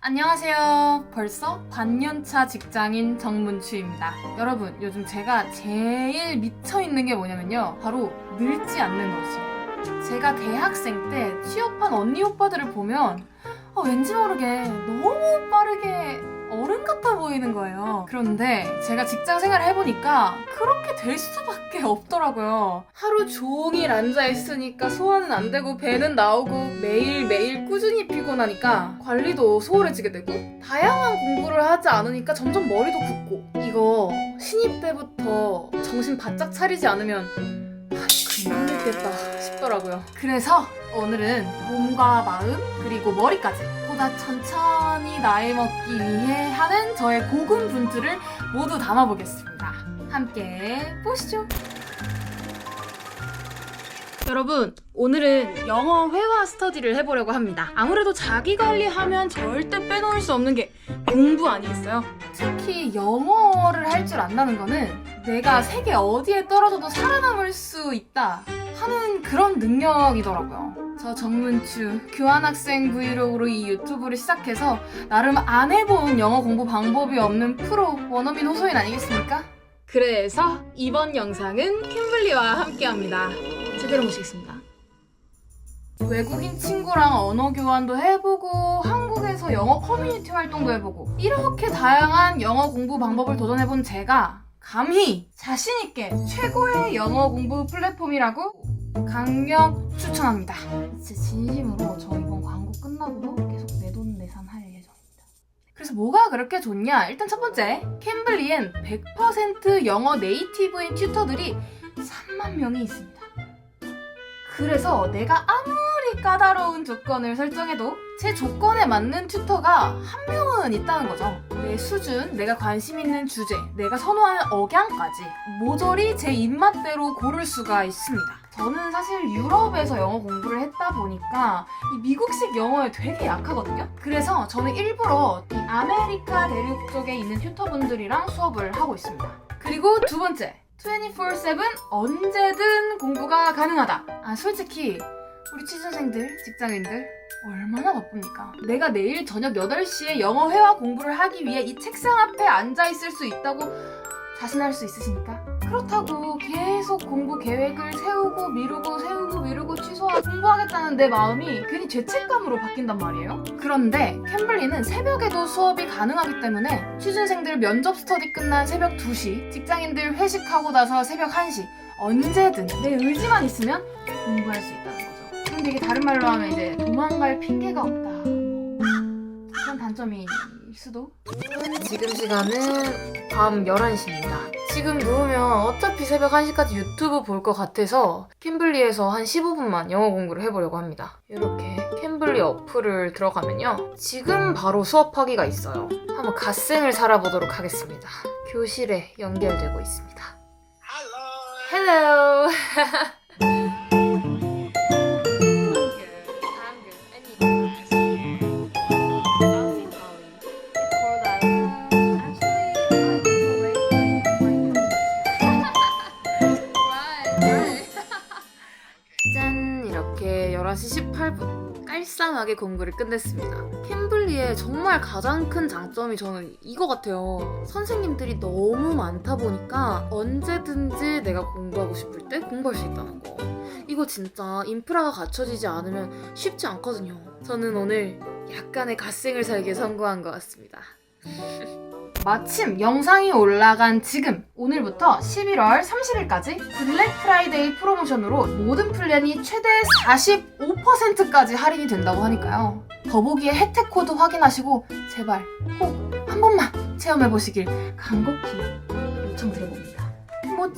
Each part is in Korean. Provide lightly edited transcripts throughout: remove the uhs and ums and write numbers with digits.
안녕하세요. 벌써 반년차 직장인 정문추입니다. 여러분, 요즘 제가 제일 미쳐있는 게 뭐냐면요. 바로 늙지 않는 것이에요. 제가 대학생 때 취업한 언니 오빠들을 보면 왠지 모르게 너무 빠르게 어른 같아 보이는 거예요. 그런데 제가 직장 생활을 해보니까 그렇게 될 수밖에 없더라고요. 하루 종일 앉아있으니까 소화는 안 되고 배는 나오고 매일매일 꾸준히 피곤하니까 관리도 소홀해지게 되고 다양한 공부를 하지 않으니까 점점 머리도 붓고 이거 신입 때부터 정신 바짝 차리지 않으면 금방 늙겠다 싶더라고요. 그래서 오늘은 몸과 마음 그리고 머리까지 보다 천천히 나이 먹기 위해 하는 저의 고군분투를 모두 담아보겠습니다. 함께 보시죠. 여러분, 오늘은 영어 회화 스터디를 해보려고 합니다. 아무래도 자기 관리하면 절대 빼놓을 수 없는 게 공부 아니겠어요? 특히 영어를 할 줄 안다는 거는 내가 세계 어디에 떨어져도 살아남을 수 있다 하는 그런 능력이더라고요. 저 정문추 교환학생 브이로그로 이 유튜브를 시작해서 나름 안 해본 영어 공부 방법이 없는 프로 원어민 호소인 아니겠습니까? 그래서 이번 영상은 캠블리와 함께합니다. 제대로 모시겠습니다. 외국인 친구랑 언어 교환도 해보고 한국에서 영어 커뮤니티 활동도 해보고 이렇게 다양한 영어 공부 방법을 도전해본 제가 감히 자신있게 최고의 영어 공부 플랫폼이라고 강력 추천합니다. 진짜 진심으로 저 이번 광고 끝나고도 계속 내돈내산할 예정입니다. 그래서 뭐가 그렇게 좋냐? 일단 첫 번째, 캠블리엔 100% 영어 네이티브인 튜터들이 3만 명이 있습니다. 그래서 내가 아무리 까다로운 조건을 설정해도 제 조건에 맞는 튜터가 한 명은 있다는 거죠. 내 수준, 내가 관심 있는 주제, 내가 선호하는 억양까지 모조리 제 입맛대로 고를 수가 있습니다. 저는 사실 유럽에서 영어 공부를 했다 보니까 이 미국식 영어에 되게 약하거든요. 그래서 저는 일부러 이 아메리카 대륙 쪽에 있는 튜터분들이랑 수업을 하고 있습니다. 그리고 두 번째, 24/7 언제든 공부가 가능하다. 솔직히 우리 취준생들, 직장인들 얼마나 바쁩니까? 내가 내일 저녁 8시에 영어 회화 공부를 하기 위해 이 책상 앞에 앉아있을 수 있다고 자신할 수 있으십니까? 그렇다고 계속 공부 계획을 세우고 미루고 취소하고 공부하겠다는 내 마음이 괜히 죄책감으로 바뀐단 말이에요. 그런데 캠블리는 새벽에도 수업이 가능하기 때문에 취준생들 면접 스터디 끝난 새벽 2시, 직장인들 회식하고 나서 새벽 1시 언제든 내 의지만 있으면 공부할 수 있다는 거죠. 그런데 이게 다른 말로 하면 이제 도망갈 핑계가 없다. 그런 단점이 수도? 지금 시간은 밤 11시입니다. 지금 누우면 어차피 새벽 1시까지 유튜브 볼 것 같아서 캠블리에서 한 15분만 영어 공부를 해보려고 합니다. 이렇게 캠블리 어플을 들어가면요. 지금 바로 수업하기가 있어요. 한번 갓생을 살아보도록 하겠습니다. 교실에 연결되고 있습니다. Hello! 짠! 이렇게 11시 18분 깔쌈하게 공부를 끝냈습니다. 캠블리의 정말 가장 큰 장점이 저는 이거 같아요. 선생님들이 너무 많다 보니까 언제든지 내가 공부하고 싶을 때 공부할 수 있다는 거. 이거 진짜 인프라가 갖춰지지 않으면 쉽지 않거든요. 저는 오늘 약간의 갓생을 살기에 성공한 것 같습니다. 마침 영상이 올라간 지금 오늘부터 11월 30일까지 블랙 프라이데이 프로모션으로 모든 플랜이 최대 45%까지 할인이 된다고 하니까요. 더보기에 혜택 코드 확인하시고 제발 꼭 한 번만 체험해보시길 간곡히 요청드려봅니다.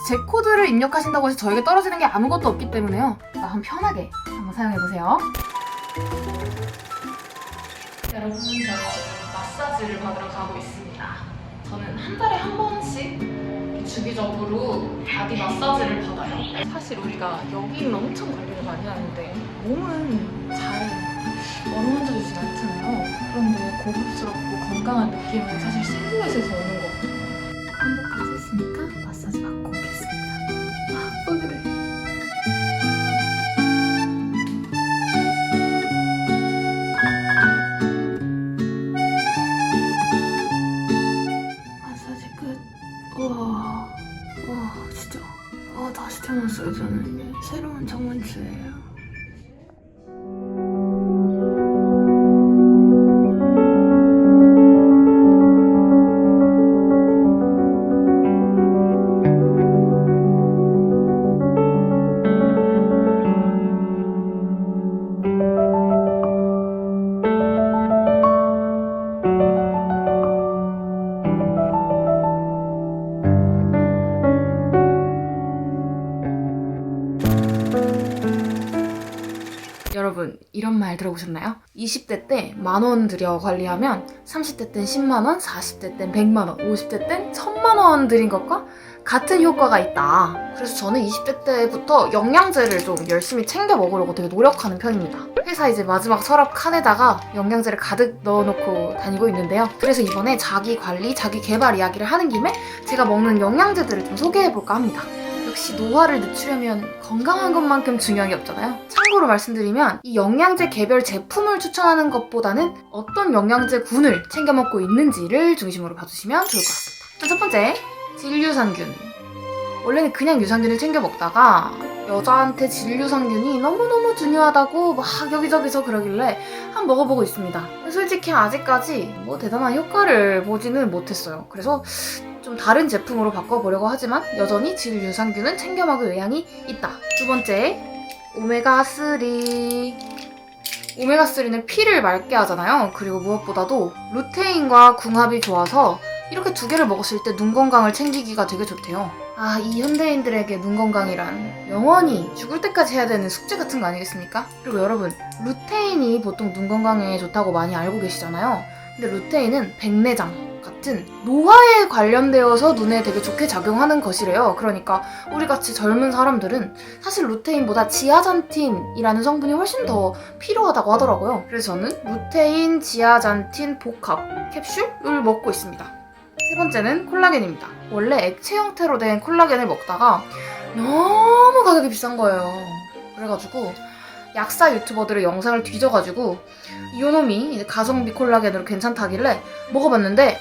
제 코드를 입력하신다고 해서 저에게 떨어지는 게 아무것도 없기 때문에요. 마음 편하게 한번 사용해보세요. 여러분, 저 지금 마사지를 받으러 가고 있습니다. 저는 한 달에 한 번씩 주기적으로 바디 마사지를 받아요. 사실 우리가 여기는 엄청 관리를 많이 하는데 몸은 잘 어루만져주지 않잖아요. 그런데 고급스럽고 건강한 느낌은 사실 실루엣에서 오는 거거든요. 한복까지 했으니까 마사지 받고 오겠습니다. 오늘은 썼어요. 저는 새로운 정문추예요. 여러분, 이런 말 들어보셨나요? 20대 때 10,000원 들여 관리하면 30대 땐 10만원, 40대 땐 100만원, 50대 땐 1000만원 들인 것과 같은 효과가 있다. 그래서 저는 20대 때부터 영양제를 좀 열심히 챙겨 먹으려고 되게 노력하는 편입니다. 회사 이제 마지막 서랍 칸에다가 영양제를 가득 넣어놓고 다니고 있는데요. 그래서 이번에 자기 관리, 자기 개발 이야기를 하는 김에 제가 먹는 영양제들을 좀 소개해볼까 합니다. 역시 노화를 늦추려면 건강한 것만큼 중요한 게 없잖아요. 참고로 말씀드리면 이 영양제 개별 제품을 추천하는 것보다는 어떤 영양제군을 챙겨 먹고 있는지를 중심으로 봐주시면 좋을 것 같습니다. 첫 번째, 질유산균. 원래는 그냥 유산균을 챙겨 먹다가 여자한테 질유산균이 너무너무 중요하다고 막 여기저기서 그러길래 한번 먹어보고 있습니다. 솔직히 아직까지 뭐 대단한 효과를 보지는 못했어요. 그래서 좀 다른 제품으로 바꿔보려고 하지만 여전히 질유산균은 챙겨 먹을 의향이 있다. 두 번째, 오메가3. 오메가3는 피를 맑게 하잖아요. 그리고 무엇보다도 루테인과 궁합이 좋아서 이렇게 두 개를 먹었을 때 눈 건강을 챙기기가 되게 좋대요. 이 현대인들에게 눈 건강이란 영원히 죽을 때까지 해야 되는 숙제 같은 거 아니겠습니까? 그리고 여러분, 루테인이 보통 눈 건강에 좋다고 많이 알고 계시잖아요. 근데 루테인은 백내장 같은 노화에 관련되어서 눈에 되게 좋게 작용하는 것이래요. 그러니까 우리같이 젊은 사람들은 사실 루테인보다 지아잔틴이라는 성분이 훨씬 더 필요하다고 하더라고요. 그래서 저는 루테인, 지아잔틴 복합 캡슐을 먹고 있습니다. 세 번째는 콜라겐입니다. 원래 액체 형태로 된 콜라겐을 먹다가 너무 가격이 비싼 거예요. 그래가지고 약사 유튜버들의 영상을 뒤져가지고 이놈이 가성비 콜라겐으로 괜찮다길래 먹어봤는데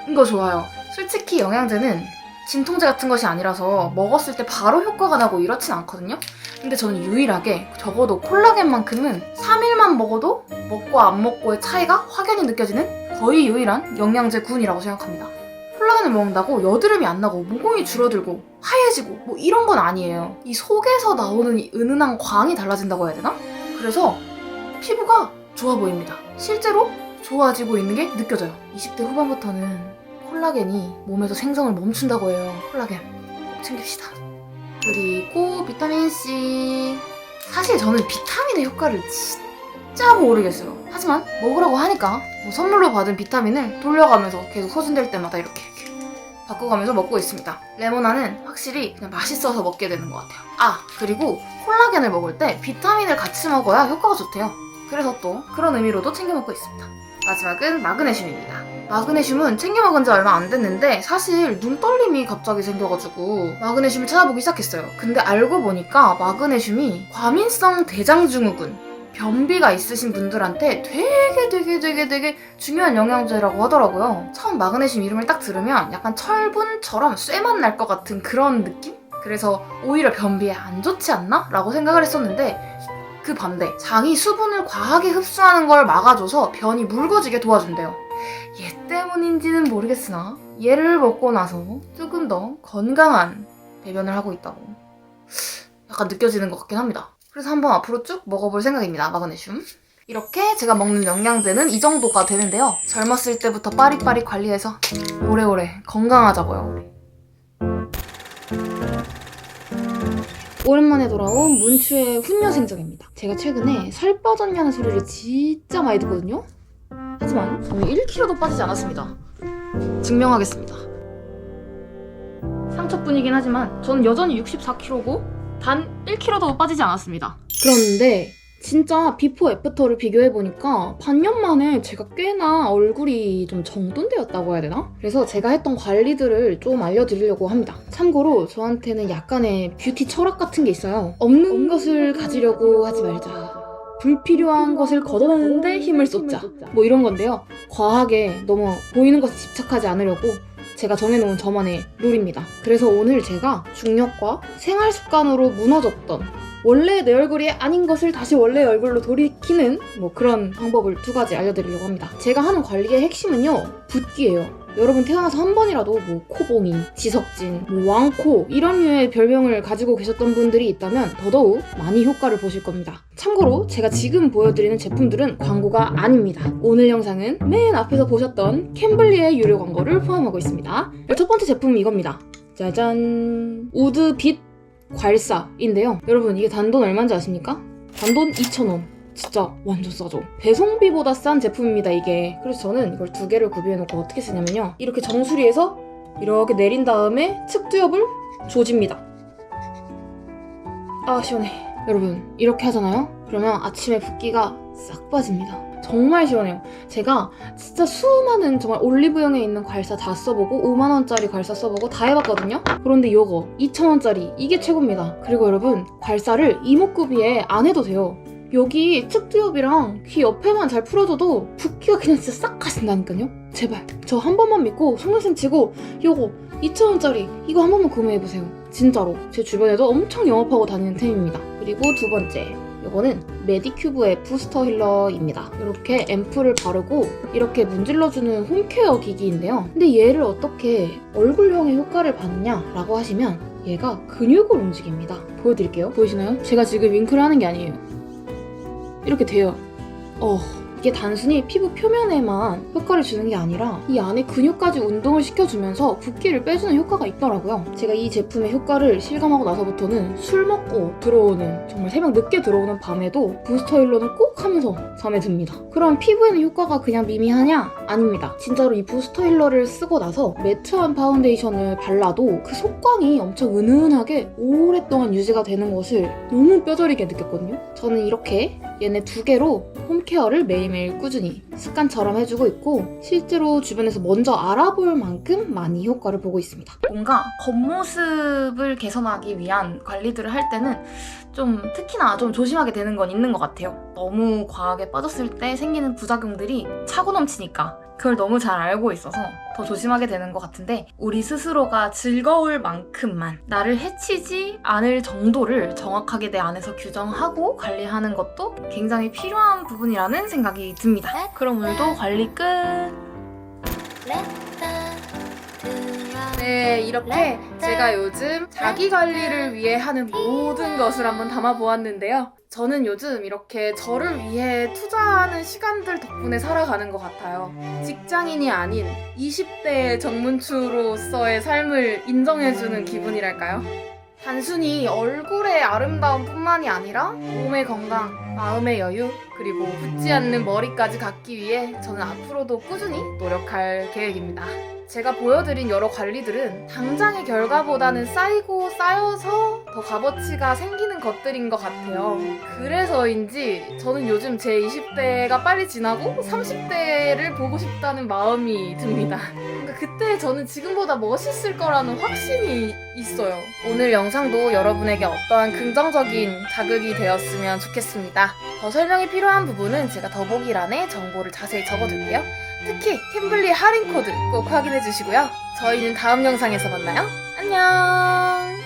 이거 좋아요. 솔직히 영양제는 진통제 같은 것이 아니라서 먹었을 때 바로 효과가 나고 이렇진 않거든요. 근데 저는 유일하게 적어도 콜라겐만큼은 3일만 먹어도 먹고 안 먹고의 차이가 확연히 느껴지는 거의 유일한 영양제군이라고 생각합니다. 콜라겐을 먹는다고 여드름이 안 나고 모공이 줄어들고 하얘지고 뭐 이런 건 아니에요. 이 속에서 나오는 이 은은한 광이 달라진다고 해야 되나? 그래서 피부가 좋아 보입니다. 실제로 좋아지고 있는 게 느껴져요. 20대 후반부터는 콜라겐이 몸에서 생성을 멈춘다고 해요. 콜라겐 꼭 챙깁시다. 그리고 비타민C. 사실 저는 비타민의 효과를 진짜 모르겠어요. 하지만 먹으라고 하니까 선물로 받은 비타민을 돌려가면서 계속 소진될 때마다 이렇게 바꿔가면서 먹고 있습니다. 레모나는 확실히 그냥 맛있어서 먹게 되는 것 같아요. 그리고 콜라겐을 먹을 때 비타민을 같이 먹어야 효과가 좋대요. 그래서 또 그런 의미로도 챙겨 먹고 있습니다. 마지막은 마그네슘입니다. 마그네슘은 챙겨 먹은 지 얼마 안 됐는데 사실 눈떨림이 갑자기 생겨가지고 마그네슘을 찾아보기 시작했어요. 근데 알고 보니까 마그네슘이 과민성 대장증후군, 변비가 있으신 분들한테 되게 중요한 영양제라고 하더라고요. 처음 마그네슘 이름을 딱 들으면 약간 철분처럼 쇠맛 날 것 같은 그런 느낌? 그래서 오히려 변비에 안 좋지 않나? 라고 생각을 했었는데 그 반대, 장이 수분을 과하게 흡수하는 걸 막아줘서 변이 묽어지게 도와준대요. 얘 때문인지는 모르겠으나 얘를 먹고 나서 조금 더 건강한 배변을 하고 있다고 약간 느껴지는 것 같긴 합니다. 그래서 한번 앞으로 쭉 먹어볼 생각입니다. 마그네슘. 이렇게 제가 먹는 영양제는 이 정도가 되는데요. 젊었을 때부터 빠릿빠릿 관리해서 오래오래 건강하자고요. 오랜만에 돌아온 문추의 훈녀생정입니다. 제가 최근에 살 빠졌냐는 소리를 진짜 많이 듣거든요. 하지만 저는 1kg도 빠지지 않았습니다. 증명하겠습니다. 상처뿐이긴 하지만 저는 여전히 64kg고 단 1kg도 빠지지 않았습니다. 그런데 진짜 비포 애프터를 비교해보니까 반년 만에 제가 꽤나 얼굴이 좀 정돈되었다고 해야 되나? 그래서 제가 했던 관리들을 좀 알려드리려고 합니다. 참고로 저한테는 약간의 뷰티 철학 같은 게 있어요. 없는 것을 가지려고 하지 말자. 불필요한 것을 걷어내는데 힘을 쏟자. 뭐 이런 건데요. 과하게 너무 보이는 것에 집착하지 않으려고 제가 정해놓은 저만의 룰입니다. 그래서 오늘 제가 중력과 생활 습관으로 무너졌던 원래 내 얼굴이 아닌 것을 다시 원래의 얼굴로 돌이키는 뭐 그런 방법을 2가지 알려드리려고 합니다. 제가 하는 관리의 핵심은요, 붓기예요. 여러분 태어나서 한 번이라도 뭐 코봉이, 지석진, 뭐 왕코 이런 류의 별명을 가지고 계셨던 분들이 있다면 더더욱 많이 효과를 보실 겁니다. 참고로 제가 지금 보여드리는 제품들은 광고가 아닙니다. 오늘 영상은 맨 앞에서 보셨던 캠블리의 유료 광고를 포함하고 있습니다. 첫 번째 제품은 이겁니다. 짜잔! 우드 빛 괄사인데요. 여러분 이게 단돈 얼마인지 아십니까? 단돈 2,000원. 진짜 완전 싸죠. 배송비보다 싼 제품입니다, 이게. 그래서 저는 이걸 2개를 구비해놓고 어떻게 쓰냐면요. 이렇게 정수리에서 이렇게 내린 다음에 측두엽을 조집니다. 아, 시원해. 여러분, 이렇게 하잖아요? 그러면 아침에 붓기가 싹 빠집니다. 정말 시원해요. 제가 진짜 수많은 정말 올리브영에 있는 괄사 다 써보고 5만원짜리 괄사 써보고 다 해봤거든요? 그런데 이거 2,000원짜리 이게 최고입니다. 그리고 여러분, 괄사를 이목구비에 안 해도 돼요. 여기 측두엽이랑 귀 옆에만 잘 풀어줘도 붓기가 그냥 진짜 싹 가신다니까요? 제발 저 한 번만 믿고 속눈썹 치고 요거 2,000원짜리 이거 한 번만 구매해보세요. 진짜로 제 주변에도 엄청 영업하고 다니는 템입니다. 그리고 2번째, 요거는 메디큐브의 부스터 힐러입니다. 이렇게 앰플을 바르고 이렇게 문질러주는 홈케어 기기인데요. 근데 얘를 어떻게 얼굴형의 효과를 받느냐라고 하시면 얘가 근육을 움직입니다. 보여드릴게요. 보이시나요? 제가 지금 윙크를 하는 게 아니에요. 이렇게 돼요. 이게 단순히 피부 표면에만 효과를 주는 게 아니라 이 안에 근육까지 운동을 시켜주면서 붓기를 빼주는 효과가 있더라고요. 제가 이 제품의 효과를 실감하고 나서부터는 술 먹고 들어오는, 정말 새벽 늦게 들어오는 밤에도 부스터 힐러는 꼭 하면서 잠에 듭니다. 그럼 피부에는 효과가 그냥 미미하냐? 아닙니다. 진짜로 이 부스터 힐러를 쓰고 나서 매트한 파운데이션을 발라도 그 속광이 엄청 은은하게 오랫동안 유지가 되는 것을 너무 뼈저리게 느꼈거든요. 저는 이렇게 얘네 2개로 홈케어를 매일매일 꾸준히 습관처럼 해주고 있고 실제로 주변에서 먼저 알아볼 만큼 많이 효과를 보고 있습니다. 뭔가 겉모습을 개선하기 위한 관리들을 할 때는 좀 특히나 좀 조심하게 되는 건 있는 것 같아요. 너무 과하게 빠졌을 때 생기는 부작용들이 차고 넘치니까 그걸 너무 잘 알고 있어서 더 조심하게 되는 것 같은데, 우리 스스로가 즐거울 만큼만 나를 해치지 않을 정도를 정확하게 내 안에서 규정하고 관리하는 것도 굉장히 필요한 부분이라는 생각이 듭니다. 그럼 오늘도 관리 끝! 네, 이렇게 제가 요즘 자기 관리를 위해 하는 모든 것을 한번 담아보았는데요. 저는 요즘 이렇게 저를 위해 투자하는 시간들 덕분에 살아가는 것 같아요. 직장인이 아닌 20대의 정문추로서의 삶을 인정해주는 기분이랄까요? 단순히 얼굴의 아름다움 뿐만이 아니라 몸의 건강, 마음의 여유, 그리고 붓지 않는 머리까지 갖기 위해 저는 앞으로도 꾸준히 노력할 계획입니다. 제가 보여드린 여러 관리들은 당장의 결과보다는 쌓이고 쌓여서 더 값어치가 생기는 것들인 것 같아요. 그래서인지 저는 요즘 제 20대가 빨리 지나고 30대를 보고 싶다는 마음이 듭니다. 그러니까 그때 저는 지금보다 멋있을 거라는 확신이 있어요. 오늘 영상도 여러분에게 어떠한 긍정적인 자극이 되었으면 좋겠습니다. 더 설명이 필요한 부분은 제가 더보기란에 정보를 자세히 적어둘게요. 특히 캠블리 할인 코드 꼭 확인해 주시고요. 저희는 다음 영상에서 만나요. 안녕!